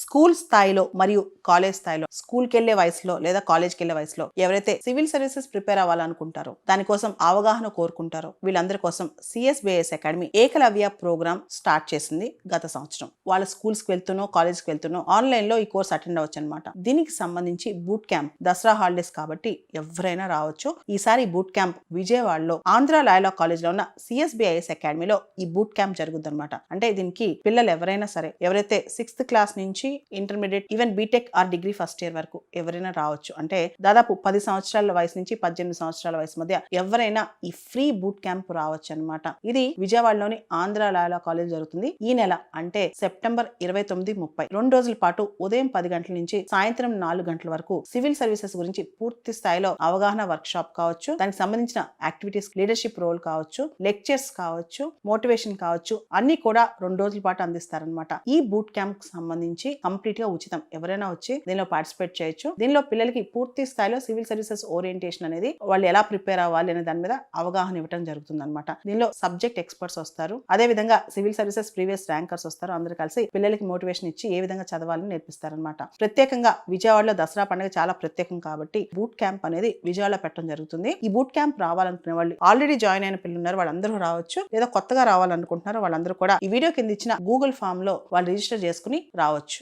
School స్థాయిలో మరియు college స్థాయిలో స్కూల్కి వెళ్లే వయసులో లేదా కాలేజ్కి వెళ్లే వయసులో ఎవరైతే సివిల్ సర్వీసెస్ ప్రిపేర్ అవ్వాలనుకుంటారో దానికోసం అవగాహన కోరుకుంటారో వీళ్ళందరి కోసం CSBIS academy Ekalavya programme start చేసింది గత సంవత్సరం. వాళ్ళ స్కూల్స్ కి వెళ్తున్నో కాలేజ్కి వెళ్తున్నో ఆన్లైన్ లో ఈ కోర్స్ అటెండ్ అవ్వచ్చు అనమాట. దీనికి సంబంధించి బూట్ క్యాంప్ దసరా హాలిడేస్ కాబట్టి ఎవరైనా రావచ్చు. ఈసారి బూట్ క్యాంప్ విజయవాడలో ఆంధ్ర లాయలా కాలేజ్ లో ఉన్న సిఎస్బిఐఎస్ అకాడమీలో ఈ బూట్ క్యాంప్ జరుగుతుంది అనమాట. అంటే దీనికి పిల్లలు ఎవరైనా సరే ఎవరైతే 6th క్లాస్ నుంచి intermediate even BTech or degree first year వరకు ఎవరైనా రావచ్చు. అంటే దాదాపు 10 సంవత్సరాల వయసు నుంచి 18 సంవత్సరాల వయసు మధ్య ఎవరైనా ఈ ఫ్రీ బూట్ క్యాంప్ రావచ్చు అనమాట. ఇది విజయవాడలోని ఆంధ్ర లాయలా కాలేజ్ జరుగుతుంది. ఈ నెల అంటే సెప్టెంబర్ 29, 30 2 రోజుల పాటు ఉదయం 10 గంటల నుంచి సాయంత్రం 4 గంటల వరకు సివిల్ సర్వీసెస్ గురించి పూర్తి స్థాయిలో అవగాహన వర్క్ షాప్ కావచ్చు, దానికి సంబంధించిన యాక్టివిటీస్, లీడర్షిప్ రోల్ కావచ్చు, లెక్చర్స్ కావచ్చు, మోటివేషన్ కావచ్చు, అన్ని కూడా 2 రోజుల పాటు అందిస్తారనమాట. ఈ బూట్ క్యాంప్ కి సంబంధించి కంప్లీట్ గా ఉచితం. ఎవరైనా వచ్చి దీనిలో పార్టిసిపేట్ చేయొచ్చు. దీనిలో పిల్లలకి పూర్తి స్థాయిలో సివిల్ సర్వీసెస్ ఓరియంటేషన్ అనేది వాళ్ళు ఎలా ప్రిపేర్ అవ్వాలి అనే దాని మీద అవగాహన ఇవ్వడం జరుగుతుంది అనమాట. దీనిలో సబ్జెక్ట్ ఎక్స్పర్ట్స్ వస్తారు. అదే విధంగా సివిల్ సర్వీసెస్ ప్రీవియస్ ర్యాంకర్స్ వస్తారు. అందరూ కలిసి పిల్లలకి మోటివేషన్ ఇచ్చి ఏ విధంగా చదవాలని నేర్పిస్తారనమాట. ప్రత్యేకంగా విజయవాడలో దసరా పండుగ చాలా ప్రత్యేకం కాబట్టి బూట్ క్యాంప్ అనేది విజయవాడలో పెట్టడం జరుగుతుంది. ఈ బూట్ క్యాంప్ రావాలనుకునే వాళ్ళు ఆల్రెడీ జాయిన్ అయిన పిల్లలు ఉన్నారు, వాళ్ళందరూ రావచ్చు. లేదా కొత్తగా రావాలనుకుంటున్నారో వాళ్ళందరూ కూడా ఈ వీడియో కింద ఇచ్చిన గూగుల్ ఫామ్ లో వాళ్ళు రిజిస్టర్ చేసుకుని రావచ్చు.